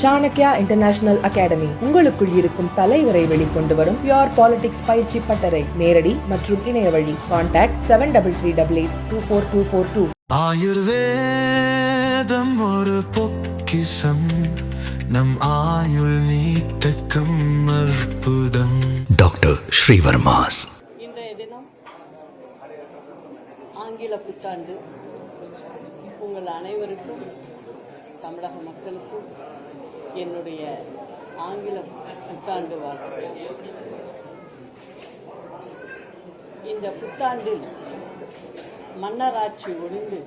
Chanakya international academy உங்களுக்குள் இருக்கும் தலைவரை வெளிக்கொண்டு வரும் பியூர் பாலிடிக்ஸ் பயிற்சி பட்டறை. நேரடி மற்றும் இணைய வழி. கான்டாக்ட் 7338242242. ஆயுர்வேதம் ஒரு பொக்கிஷம், நம் ஆயுள் நீட்டக்கும் அற்புதம். டாக்டர் ஸ்ரீவர்மாஸ். இன்றைய தினம் ஆங்கில புத்தாண்டு. உங்கள் அனைவருக்கும், தமிழக மக்களுக்கும் என்னுடைய ஆங்கில புத்தாண்டு வாழ்த்துக்கள். இந்த புத்தாண்டில் மன்னராட்சி ஒழிந்து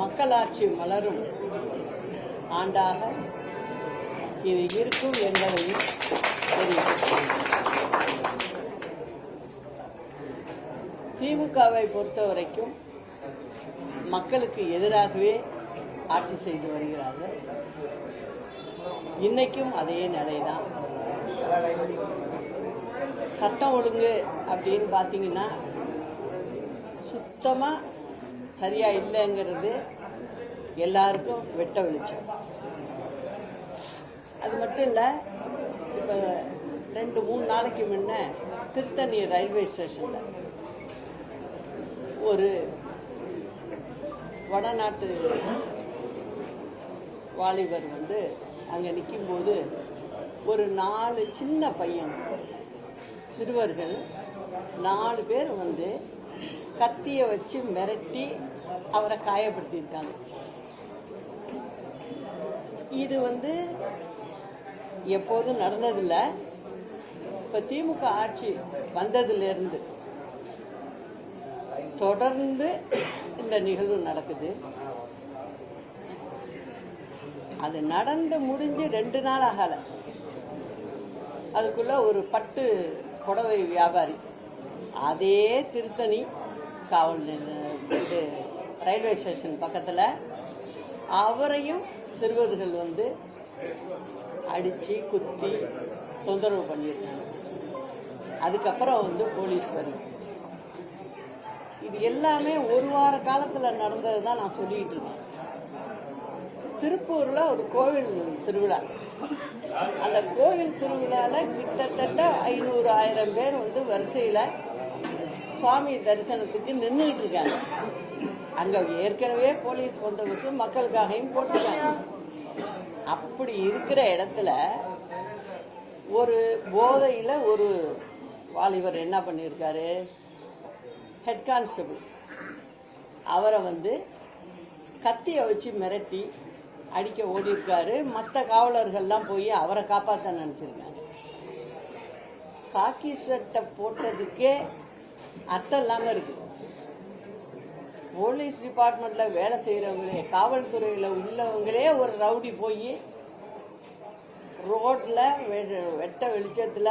மக்களாட்சி மலரும் ஆண்டாக இது இருக்கும் என்பதையும் தெரிவிக்கிறேன். திமுகவை பொறுத்தவரைக்கும் மக்களுக்கு எதிராகவே ஆட்சி செய்து வருகிறார்கள். இன்னைக்கும் அதே நிலைதான். சட்டம் ஒழுங்கு அப்படின்னு பார்த்தீங்கன்னா சுத்தமா சரியா இல்லைங்கிறது எல்லாருக்கும் வெட்ட வெளிச்சம். அது மட்டும் இல்லை, இப்போ 2-3 நாளைக்கு முன்ன திருத்தணி ரயில்வே ஸ்டேஷன்ல ஒரு வடநாட்டு வாலிபர் அங்கே நிற்கும்போது ஒரு 4 சின்ன பையன் சிறுவர்கள் 4 பேர் கத்தியை வச்சு மிரட்டி அவரை காயப்படுத்தியிருக்காங்க. இது எப்போதும் நடந்ததில்லை. இப்போ திமுக ஆட்சி வந்ததிலிருந்து தொடர்ந்து இந்த நிகழ்வு நடக்குது. அது நடந்து முடிஞ்சு 2 நாள் ஆகல. அதுக்குள்ள ஒரு பட்டு புடவை வியாபாரி அதே திருத்தணி காவல் ரயில்வே ஸ்டேஷன் பக்கத்தில் அவரையும் சிறுவர்கள் அடிச்சு குத்தி தொந்தரவு பண்ணியிருக்காங்க. அதுக்கப்புறம் போலீஸ் வருது. இது எல்லாமே ஒரு வார காலத்தில் நடந்தது தான் நான் சொல்லிட்டு இருக்கேன். திருப்பூர்ல ஒரு கோவில் திருவிழா. அந்த கோவில் திருவிழால கிட்டத்தட்ட 500-1000 பேர் வரிசையில சுவாமி தரிசனத்துக்கு நின்றுட்டு இருக்காங்க. அங்க ஏற்கனவே போலீஸ் பந்தோபஸ்து மக்களுக்காகவும் போட்டிருக்காங்க. அப்படி இருக்கிற இடத்துல ஒரு போதையில ஒரு வாலிபர் என்ன பண்ணியிருக்காரு, ஹெட் கான்ஸ்டபிள் அவரை கத்தியை வச்சு மிரட்டி அடிக்க ஓடி இருக்காரு. மற்ற காவலர்கள்லாம் போய் அவரை காப்பாற்ற நினைச்சிருக்காங்க. காக்கி சட்டை போட்டதுக்கே அர்த்தம் இல்லாம இருக்கு. போலீஸ் டிபார்ட்மெண்ட்ல வேலை செய்யறவங்களே, காவல்துறையில உள்ளவங்களே ஒரு ரவுடி போய் ரோட்ல வெட்ட வெளிச்சத்துல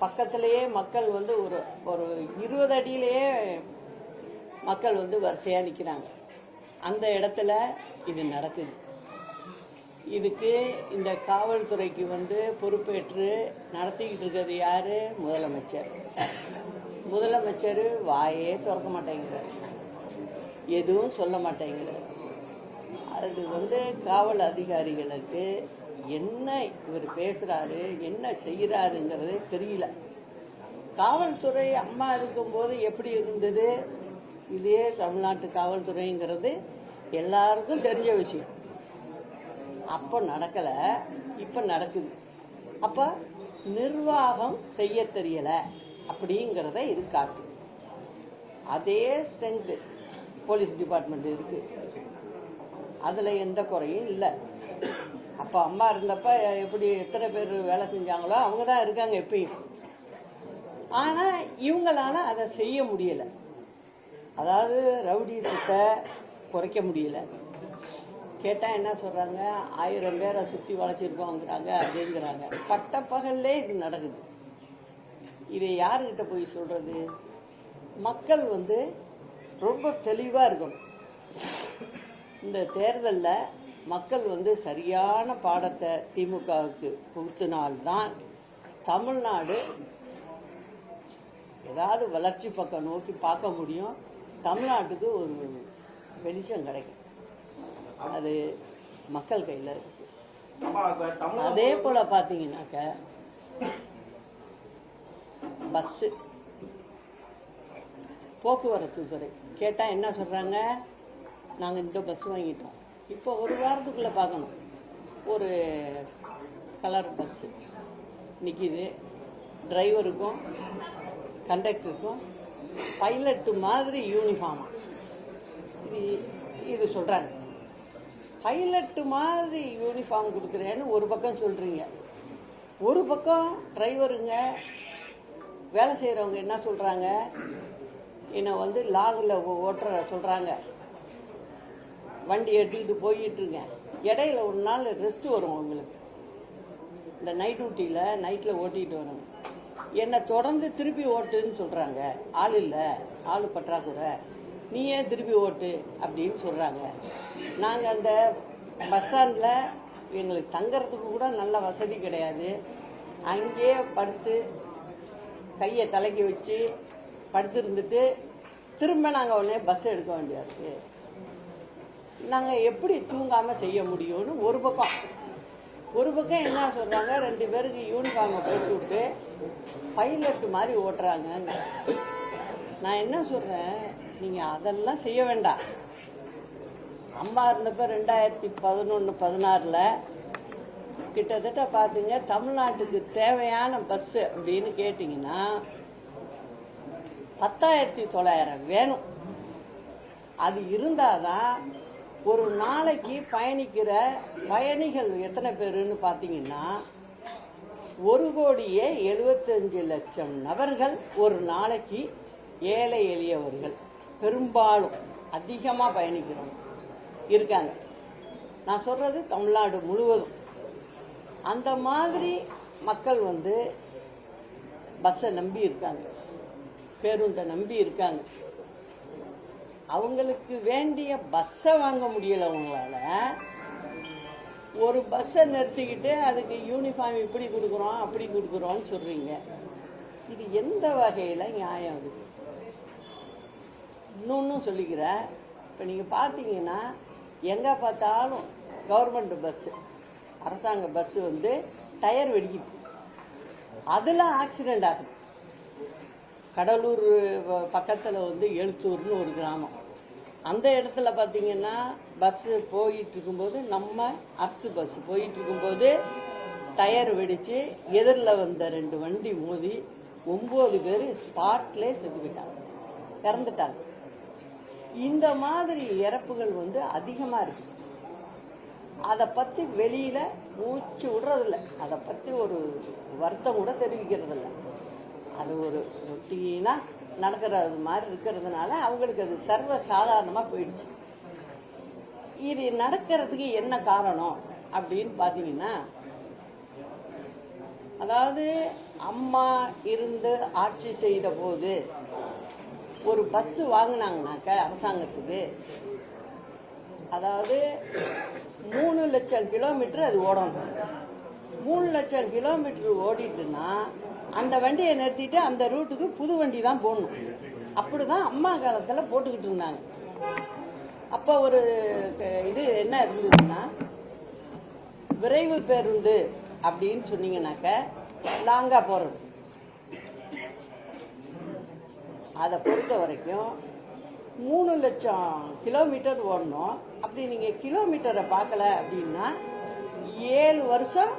பக்கத்திலேயே மக்கள் ஒரு 20 அடியிலேயே மக்கள் வரிசையா நிக்கிறாங்க. அந்த இடத்துல இது நடக்குது. இதுக்கு இந்த காவல்துறைக்கு பொறுப்பேற்று நடத்திக்கிட்டு இருக்கிறது யாரு? முதலமைச்சர். முதலமைச்சர் வாயே திறக்க மாட்டேங்கிறார், எதுவும் சொல்ல மாட்டேங்கிறார். அது காவல் அதிகாரிகளுக்கு என்ன இவர் பேசுறாரு, என்ன செய்யறாருங்கிறது தெரியல. காவல்துறை அம்மா இருக்கும்போது எப்படி இருந்தது, இதே தமிழ்நாட்டு காவல்துறைங்கிறது எல்லாருக்கும் தெரிஞ்ச விஷயம். அப்ப நடக்கல, இப்ப நடக்குது. அப்ப நிர்வாகம் செய்ய தெரியல அப்படிங்கறத இது காட்டு. அதே ஸ்ட்ரென்த் போலீஸ் டிபார்ட்மெண்ட் இருக்கு, அதுல எந்த குறையும் இல்லை. அப்ப அம்மா இருந்தப்ப எப்படி எத்தனை பேர் வேலை செஞ்சாங்களோ அவங்க தான் இருக்காங்க எப்பயும். ஆனா இவங்களால அதை செய்ய முடியல. அதாவது ரவுடிசத்தை குறைக்க முடியல. கேட்டா என்ன சொல்றாங்க, 1000 பேரை சுத்தி வளைச்சிருக்கோங்கிறாங்க, அப்படிங்கிறாங்க. பட்டப்பகல்லே இது நடக்குது. இதை யாருக்கிட்ட போய் சொல்றது? மக்கள் ரொம்ப தெளிவா இருக்கணும். இந்த தேர்தலில் மக்கள் சரியான பாடத்தை திமுகவுக்கு புகுத்தினால்தான் தமிழ்நாடு ஏதாவது வளர்ச்சி பக்கம் நோக்கி பார்க்க முடியும். தமிழ்நாட்டுக்கு ஒரு வெளிச்சம் கிடைக்கும். அது மக்கள் கையில் இருக்கு. அதே போல பாத்தீங்கன்னாக்க பஸ் போக்குவரத்து துறை கேட்டா என்ன சொல்றாங்க, நாங்க இந்த பஸ் வாங்கிட்டோம். இப்போ ஒரு வாரத்துக்குள்ள பார்க்கணும், ஒரு கலர் பஸ் நிக்குது, டிரைவருக்கும் கண்டக்டருக்கும் பைலட்டு மாதிரி யூனிஃபார்மா இது சொல்றாங்க. பைலட்டு மாதிரி யூனிஃபார்ம் கொடுக்குறேன்னு ஒரு பக்கம் சொல்றீங்க, ஒரு பக்கம் டிரைவருங்க வேலை செய்யறவங்க என்ன சொல்றாங்க, என்னை வந்து லாகில் ஓட்டுற சொல்றாங்க, வண்டி எடுத்துக்கிட்டு போயிட்டு இருக்கேன், இடையில ஒரு நாள் ரெஸ்ட் வரும் உங்களுக்கு, இந்த நைட் டியூட்டியில் நைட்டில் ஓட்டிகிட்டு வரணும், என்னை தொடர்ந்து திருப்பி ஓட்டுன்னு சொல்றாங்க, ஆள் இல்லை, ஆள் பற்றாக்குறை, நீ ஏன் திருப்பி ஓட்டு அப்படின்னு சொல்றாங்க. நாங்கள் அந்த பஸ் ஸ்டாண்டில் எங்களுக்கு தங்கறதுக்கு கூட நல்ல வசதி கிடையாது, அங்கேயே படுத்து கையை தலைக்கி வச்சு படுத்திருந்துட்டு திரும்ப நாங்கள் உடனே பஸ் எடுக்க வேண்டியது. நாங்கள் எப்படி தூங்காமல் செய்ய முடியும்னு ஒரு பக்கம் என்ன சொல்றாங்க, 2 பேருக்கு யூனிஃபார்மை போட்டு விட்டு பைலட் மாதிரி ஓட்டுறாங்க. நான் என்ன சொல்றேன், நீங்க அதெல்லாம் செய்ய வேண்டாம். அம்மா இருந்தப்ப 2011-16 கிட்டத்தட்ட பாத்தீங்க, தமிழ்நாட்டுக்கு தேவையான பஸ் அப்படின்னு கேட்டீங்கன்னா 10,900 வேணும். அது இருந்தாதான் ஒரு நாளைக்கு பயணிக்கிற பயணிகள் எத்தனை பேருன்னு பாத்தீங்கன்னா 1,75,00,000 நபர்கள் ஒரு நாளைக்கு, ஏழை எளியவர்கள் பெரும்பாலும் அதிகமா பயணிக்கிறோம் இருக்காங்க. நான் சொல்றது தமிழ்நாடு முழுவதும். அந்த மாதிரி மக்கள் வந்து பஸ்ஸை நம்பி இருக்காங்க, பேருந்தை நம்பி இருக்காங்க. அவங்களுக்கு வேண்டிய பஸ்ஸை வாங்க முடியல அவங்களால. ஒரு பஸ்ஸை நிறுத்திக்கிட்டு அதுக்கு யூனிஃபார்ம் இப்படி கொடுக்குறோம் அப்படி கொடுக்குறோம்னு சொல்றீங்க. இது எந்த வகையில நியாயம்? அது இன்னொன்னும் சொல்லிக்கிறேன். இப்ப நீங்க பாத்தீங்கன்னா எங்க பார்த்தாலும் கவர்மெண்ட் பஸ், அரசாங்க பஸ் வந்து டயர் வெடிக்குது, அதுல ஆக்சிடென்ட் ஆகுது. கடலூர் பக்கத்துல வந்து எழுத்தூர்னு ஒரு கிராமம், அந்த இடத்துல பாத்தீங்கன்னா பஸ் போயிட்டு இருக்கும்போது, நம்ம அரசு பஸ் போயிட்டு இருக்கும்போது டயர் வெடிச்சு எதிரில் வந்த 2 வண்டி மோதி 9 பேர் ஸ்பாட்லே செத்து போயிட்டாங்க, இறந்துட்டாங்க. இந்த மாதிரி இறப்புகள் வந்து அதிகமா இருக்கு. அதை பத்தி வெளியில மூச்சு விடுறதில்ல, அதை பத்தி ஒரு வருத்தம் கூட தெரிவிக்கிறது இல்லை. அது ஒரு ரொட்டீனா நடக்கிறது மாதிரி இருக்கிறதுனால அவங்களுக்கு அது சர்வ சாதாரணமா போயிடுச்சு. இது நடக்கிறதுக்கு என்ன காரணம் அப்படின்னு பாத்தீங்கன்னா, அதாவது அம்மா இருந்து ஆட்சி செய்த போது ஒரு பஸ் வாங்கினாங்கனாக்க அரசாங்கத்துக்கு, அதாவது 3 லட்சம் கிலோமீட்டர் அது ஓடணும். 3 லட்சம் கிலோமீட்டர் ஓடிட்டுன்னா அந்த வண்டியை நிறுத்திட்டு அந்த ரூட்டுக்கு புது வண்டி தான் போடணும். அப்படிதான் அம்மா காலத்துல போட்டுக்கிட்டு இருந்தாங்க. அப்ப ஒரு இது என்ன இருந்ததுன்னா, விரைவு பேருந்து அப்படின்னு சொன்னீங்கன்னாக்க லாங்கா போறது. அதை பொறுத்த வரைக்கும் 3 லட்சம் கிலோமீட்டர் ஓடணும். அப்படி நீங்க கிலோமீட்டரை பார்க்கல அப்படின்னா 7 வருஷம்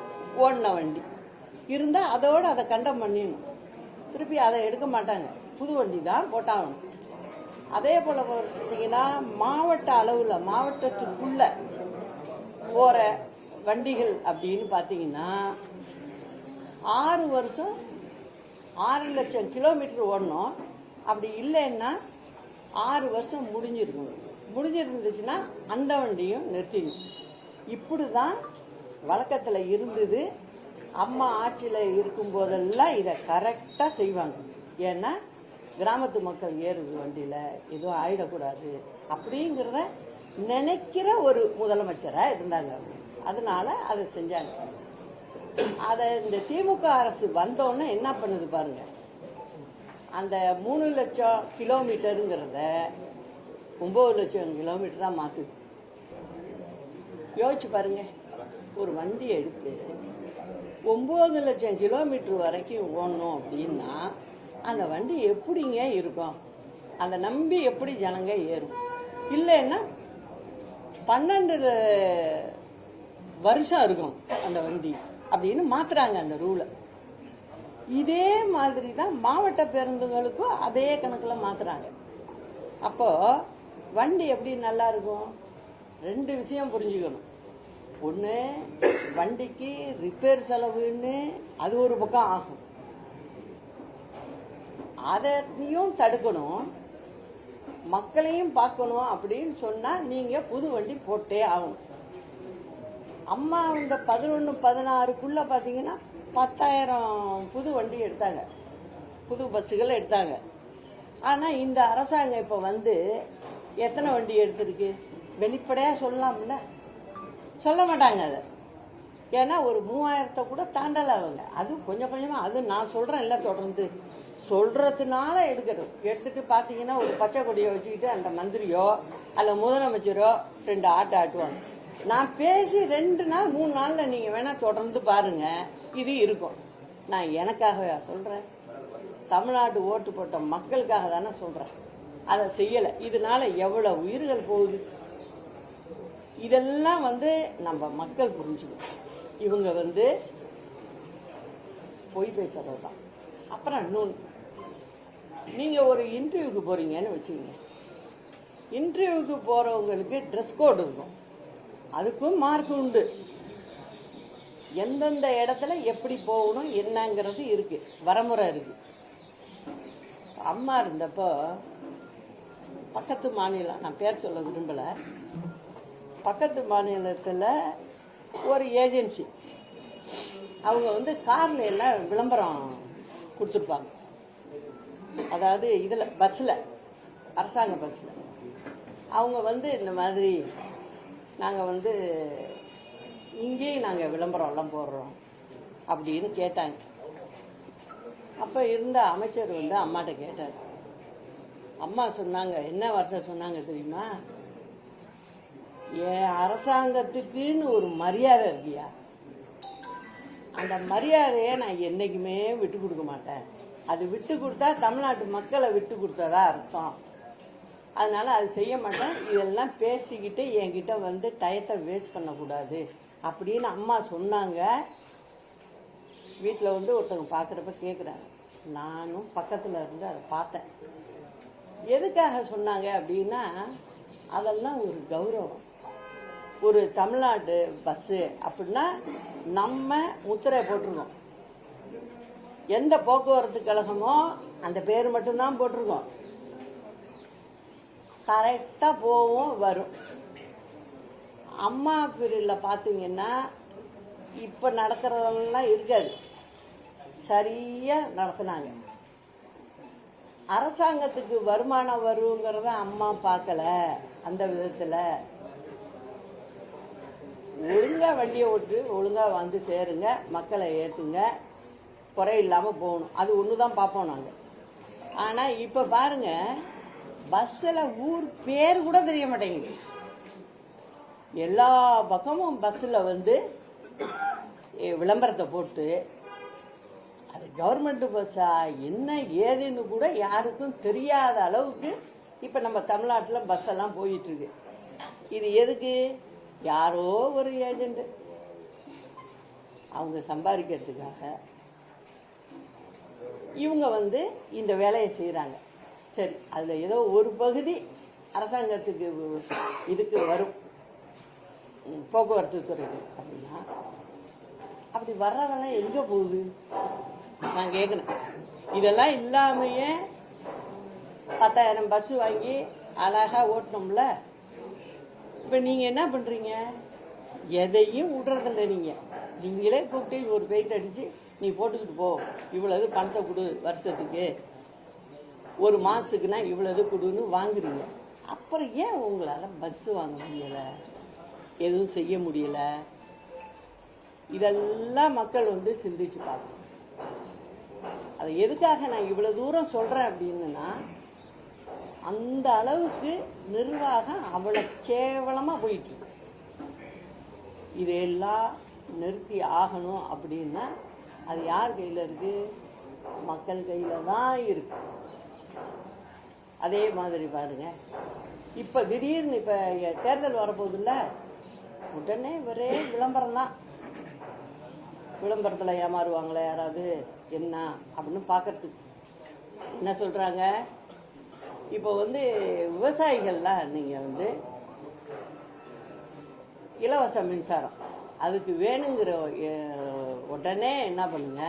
ஓடின வண்டி இருந்தா அதோட அதை கண்டம் பண்ணிடணும். திருப்பி அதை எடுக்க மாட்டாங்க, புது வண்டி தான் போட்டாகணும். அதே போல பார்த்தீங்கன்னா மாவட்ட அளவுல, மாவட்டத்துக்குள்ள போற வண்டிகள் அப்படின்னு பாத்தீங்கன்னா 6 வருஷம் 6 லட்சம் கிலோமீட்டர் ஓடணும். அப்படி இல்லைன்னா 6 வருஷம் முடிஞ்சிருந்துச்சுன்னா அந்த வண்டியும் நிறுத்திடும். இப்படிதான் வழக்கத்துல இருந்தது. அம்மா ஆட்சியில இருக்கும் போதெல்லாம் இதை கரெக்டா செய்வாங்க. ஏன்னா கிராமத்து மக்கள் ஏறுது வண்டியில, எதுவும் ஆயிடக்கூடாது அப்படிங்கிறத நினைக்கிற ஒரு முதலமைச்சரா இருந்தாங்க. அதனால அதை செஞ்சாங்க. அத இந்த திமுக அரசு வந்தோன்னு என்ன பண்ணுது பாருங்க, அந்த 3 லட்சம் கிலோமீட்டருங்கிறத 9 லட்சம் கிலோமீட்டரா மாத்துது. யோசிச்சு பாருங்க, ஒரு வண்டி எடுத்து 9 லட்சம் கிலோமீட்டர் வரைக்கும் ஓடணும் அப்படின்னா அந்த வண்டி எப்படிங்க இருக்கும்? அதை நம்பி எப்படி ஜனங்க ஏறும்? இல்லைன்னா 12 வருஷம் இருக்கும் அந்த வண்டி அப்படின்னு மாத்துறாங்க அந்த ரூலை. இதே மாதிரி தான் மாவட்ட பேருந்துகளுக்கும் அதே கணக்கில் மாத்துறாங்க. அப்போ வண்டி எப்படி நல்லா இருக்கும்? 2 விஷயம் புரிஞ்சுக்கணும். ஒன்று, வண்டிக்கு ரிப்பேர் செலவுன்னு அது ஒரு பக்கம் ஆகும், அதையும் தடுக்கணும், மக்களையும் பார்க்கணும். அப்படின்னு சொன்னா நீங்க புது வண்டி போட்டே ஆகணும். அம்மா இந்த 11-16க்குள்ள பாத்தீங்கன்னா 10,000 புது வண்டி எடுத்தாங்க, புது பஸ்ஸுகள் எடுத்தாங்க. ஆனா இந்த அரசாங்கம் இப்ப வந்து எத்தனை வண்டி எடுத்திருக்கு வெளிப்படையா சொல்லலாம்ல? சொல்ல மாட்டாங்க. அதை ஏன்னா ஒரு 3000 கூட தாண்டல அவங்க. அது கொஞ்சம் கொஞ்சமா, அது நான் சொல்றேன் இல்ல, தொடர்ந்து சொல்றதுனால எடுத்துட்டு பாத்தீங்கன்னா ஒரு பச்சை கொடியை வச்சுக்கிட்டு அந்த மந்திரியோ அல்ல முதலமைச்சரோ 2 ஆட்டு ஆட்டுவாங்க. நான் பேசி 2 நாள் 3 நாள்ல நீங்க வேணா தொடர்ந்து பாருங்க, இது இருக்கும். நான் எனக்காகவே சொல்றேன், தமிழ்நாடு ஓட்டு போட்ட மக்களுக்காக தானே சொல்றேன். அதை செய்யல. இதனால எவ்வளவு உயிர்கள் போகுது? இதெல்லாம் வந்து நம்ம மக்கள் புரிஞ்சுக்கணும். இவங்க வந்து பொய் பேசுறதுதான். அப்புறம் இன்னொன்று, நீங்க ஒரு இன்டர்வியூக்கு போறீங்கன்னு வச்சுக்கோங்க. இன்டர்வியூக்கு போறவங்களுக்கு ட்ரெஸ் கோட் இருக்கும், அதுக்கும் மார்க் உண்டு. எந்தெந்த இடத்துல எப்படி போகணும் என்னங்கிறது இருக்கு, வரமுறை இருக்கு. அம்மா இருந்தப்போ பக்கத்து மாநிலம், நான் பேர் சொல்ல விரும்பல, பக்கத்து மாநிலத்தில் ஒரு ஏஜென்சி அவங்க வந்து கார்ல எல்லாம் விளம்பரம் கொடுத்துருப்பாங்க. அதாவது இதுல பஸ்ல, அரசாங்க பஸ்ல அவங்க வந்து இந்த மாதிரி நாங்க வந்து இங்கேயும் நாங்க விளம்பரம் எல்லாம் போடுறோம் அப்படின்னு கேட்டாங்க. அப்ப இருந்த அமைச்சர் வந்து அம்மாட்ட கேட்டார். அம்மா சொன்னாங்க, என்ன வார்த்தை சொன்னாங்க தெரியுமா? என் அரசாங்கத்துக்குன்னு ஒரு மரியாதை இருக்கியா, அந்த மரியாதையை நான் என்னைக்குமே விட்டு கொடுக்க மாட்டேன். அது விட்டு கொடுத்தா தமிழ்நாட்டு மக்களை விட்டு கொடுத்ததா அர்த்தம். அதனால அது செய்ய மாட்டேன். இதெல்லாம் பேசிக்கிட்டு என்கிட்ட வந்து டயத்தை வேஸ்ட் பண்ணக்கூடாது அப்படின்னு அம்மா சொன்னாங்க. வீட்டில் வந்து ஒருத்தவங்க பார்க்குறப்ப கேட்குறாங்க. நானும் பக்கத்தில் இருந்து அதை பார்த்தேன். எதுக்காக சொன்னாங்க அப்படின்னா, அதெல்லாம் ஒரு கௌரவம். ஒரு தமிழ்நாடு பஸ்ஸு அப்படின்னா நம்ம முத்திரை போட்டிருக்கோம். எந்த போக்குவரத்து கழகமோ அந்த பேர் மட்டும்தான் போட்டிருக்கோம். கரெக்டா போவோம் வரும். அம்மா பீரியட்ல பாத்தீங்கன்னா இப்ப நடக்கிறதெல்லாம் இருக்காது, சரியா நடத்தினாங்க. அரசாங்கத்துக்கு வருமானம் வருங்கிறத அம்மா பார்க்கல. அந்த விதத்துல ஒழுங்கா வண்டியை ஓட்டு, ஒழுங்கா வந்து சேருங்க, மக்களை ஏத்துங்க, குறை இல்லாம போகணும். அது ஒண்ணுதான் பார்ப்போம் நாங்க. ஆனா இப்ப பாருங்க, பஸ்ல ஊர் பேர் கூட தெரிய மாட்டேங்குது. எல்லா பக்கமும் பஸ்ல வந்து விளம்பரத்தை போட்டு, அது கவர்மெண்ட் பஸ்ஸா என்ன ஏதுன்னு கூட யாருக்கும் தெரியாத அளவுக்கு இப்ப நம்ம தமிழ்நாட்டுல பஸ் எல்லாம் போயிட்டு இருக்கு. இது எதுக்கு? யாரோ ஒரு ஏஜென்ட் அவங்க சம்பாதிக்கிறதுக்காக இவங்க வந்து இந்த வேலையை செய்யறாங்க. சரி, அதுல ஏதோ ஒரு பகுதி அரசாங்கத்துக்கு இதுக்கு வரும், போக்குவரத்து துறைக்கு அப்படின்னா, அப்படி வர்றதெல்லாம் எங்க போகுது நான் கேட்கணும். இதெல்லாம் இல்லாமையே 10,000 பஸ் வாங்கி அழகா ஓட்டணும்ல. இப்ப நீங்க என்ன பண்றீங்க? எதையும் விடுறதில்ல. நீங்களே கூப்பிட்டு ஒரு பெயிண்ட் அடிச்சு நீ போட்டுக்கிட்டு போ, இவ்வளவு பணத்தை கொடு, வருஷத்துக்கு ஒரு மாசத்துக்குன்னா இவ்வளவு கொடுன்னு வாங்குறீங்க. அப்புறம் ஏன் உங்களால பஸ் வாங்க முடியல, எதுவும் செய்ய முடியல? இதெல்லாம் மக்கள் வந்து சிந்திச்சு பார்க்கணும். அது எதுக்காக நான் இவ்வளவு தூரம் சொல்றேன் அப்படின்னா, அந்த அளவுக்கு நிர்வாகம் அவ்வளவு கேவலமா போயிட்டு இருக்கு. இதெல்லாம் நிறுத்தி ஆகணும் அப்படின்னா அது யார் கையில் இருக்கு? மக்கள் கையில் தான் இருக்கு. அதே மாதிரி பாருங்க, இப்போ திடீர்னு இப்போ தேர்தல் வரப்போகுதுல்ல, உடனே ஒரே விளம்பரம் தான். விளம்பரத்தில் ஏமாறுவாங்களே யாராவது என்ன அப்படின்னு பார்க்கறதுக்கு என்ன சொல்கிறாங்க? இப்போ விவசாயிகள்லாம் நீங்கள் இலவச மின்சாரம் அதுக்கு வேணுங்கிற உடனே என்ன பண்ணுங்க,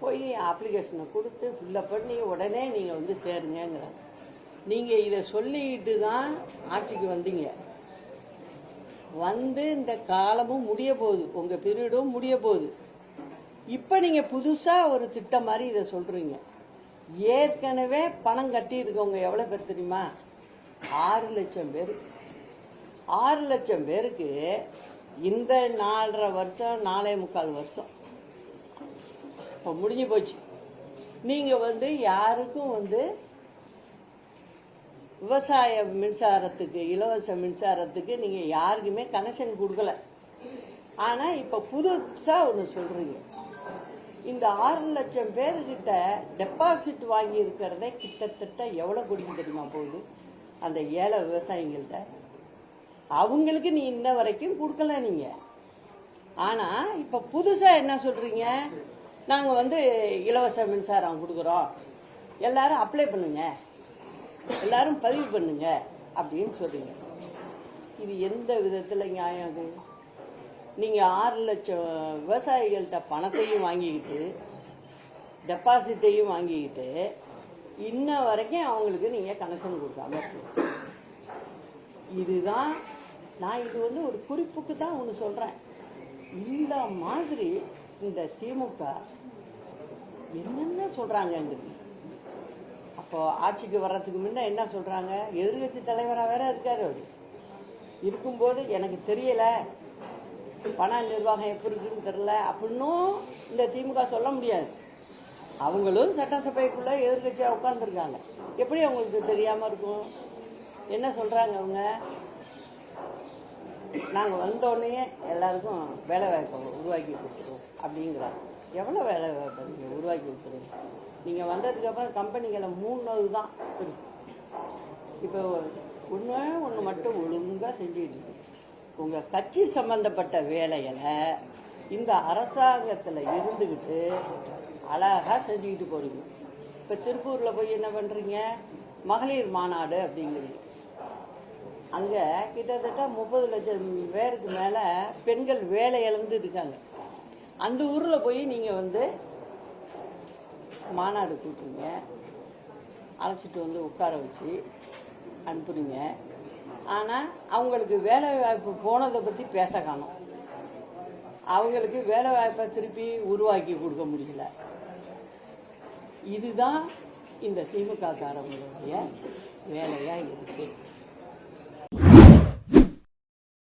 போய் அப்ளிகேஷனை கொடுத்து ஃபில்லப் பண்ணி உடனே நீங்கள் சேருங்கிறாங்க. நீங்கள் இதை சொல்லிக்கிட்டு தான் ஆட்சிக்கு வந்தீங்க. இந்த காலமும் முடிய போகுது, உங்கள் பீரியடும் முடிய போகுது. இப்போ நீங்கள் புதுசாக ஒரு திட்டம் மாதிரி இதை சொல்கிறீங்க. ஏற்கனவே பணம் கட்டியிருக்கவங்க எவ்வளோ பேர் தெரியுமா? 6 லட்சம் பேர். 6 லட்சம் பேருக்கு இந்த 4.5 வருஷம் 4.25 வருஷம் இப்போ முடிஞ்சு போச்சு. நீங்கள் யாருக்கும் விவசாய மின்சாரத்துக்கு இலவச மின்சாரத்துக்கு நீங்கள் யாருக்குமே கனெக்ஷன் கொடுக்கல. ஆனால் இப்போ புதுசாக ஒன்று சொல்கிறீங்க. இந்த 6 லட்சம் பேர்கிட்ட டெபாசிட் வாங்கி இருக்கிறத கிட்டத்தட்ட எவ்வளோ கோடிக்கு தெரியுமா போகுது? அந்த ஏழை விவசாயிகள்கிட்ட அவங்களுக்கு நீ இன்ன வரைக்கும் கொடுக்கல நீங்க. ஆனால் இப்போ புதுசாக என்ன சொல்கிறீங்க? நாங்கள் இலவச மின்சாரம் கொடுக்குறோம், எல்லாரும் அப்ளை பண்ணுங்க, எல்லாரும் பதிவு பண்ணுங்க அப்படின்னு சொல்றீங்க. இது எந்த விதத்தில் நியாயம்? அது நீங்கள் 6 லட்சம் விவசாயிகள்கிட்ட பணத்தையும் வாங்கிக்கிட்டு டெபாசிட்டையும் வாங்கிக்கிட்டு இன்ன வரைக்கும் அவங்களுக்கு நீங்கள் கனெக்ஷன் கொடுக்காம. இதுதான் நான் இது ஒரு குறிப்புக்கு தான் ஒன்று சொல்கிறேன். இந்த மாதிரி இந்த திமுக என்னென்ன சொல்கிறாங்கங்கிறது. அப்போ ஆட்சிக்கு வர்றதுக்கு முன்ன என்ன சொல்கிறாங்க? எதிர்கட்சி தலைவராக வேற இருக்காரு. அவர் இருக்கும்போது எனக்கு தெரியல, பண நிர்வாகம் எப்படி இருக்குன்னு தெரியல அப்படின்னும் இந்த திமுக சொல்ல முடியாது. அவங்களும் சட்டசபைக்குள்ள எதிர்கட்சியாக உட்கார்ந்துருக்காங்க. எப்படி அவங்களுக்கு தெரியாமல் இருக்கும்? என்ன சொல்கிறாங்க அவங்க? நாங்கள் வந்தோடனே எல்லாருக்கும் வேலை வாய்ப்பை உருவாக்கி கொடுத்துருவோம் அப்படிங்கிறாங்க. எவ்வளோ வேலை வாய்ப்பை நீங்கள் உருவாக்கி கொடுத்துருங்க? நீங்கள் வந்ததுக்கப்புறம் கம்பெனிகளை 3 தான் பெருசு. இப்போ ஒன்று மட்டும் ஒழுங்காக செஞ்சுக்கிட்டு இருக்கு. உங்கள் கட்சி சம்பந்தப்பட்ட வேலைகளை இந்த அரசாங்கத்தில் இருந்துக்கிட்டு அழகாக செஞ்சுக்கிட்டு போறீங்க. இப்போ திருப்பூரில் போய் என்ன பண்ணுறீங்க? மகளிர் மாநாடு அப்படிங்கிறீங்க. அங்கே கிட்டத்தட்ட 30 லட்சம் பேருக்கு மேலே பெண்கள் வேலை இழந்து இருக்காங்க. அந்த ஊரில் போய் நீங்கள் மாநாடு கூட்டுறீங்க, அழைச்சிட்டு உட்கார வச்சு அனுப்புறீங்க. ஆனால் அவங்களுக்கு வேலை வாய்ப்பு போனதை பற்றி பேச காணோம். அவங்களுக்கு வேலை வாய்ப்பை திருப்பி உருவாக்கி கொடுக்க முடியல. இதுதான் இந்த திமுக காரங்களுடைய வேலையாக இருக்கு.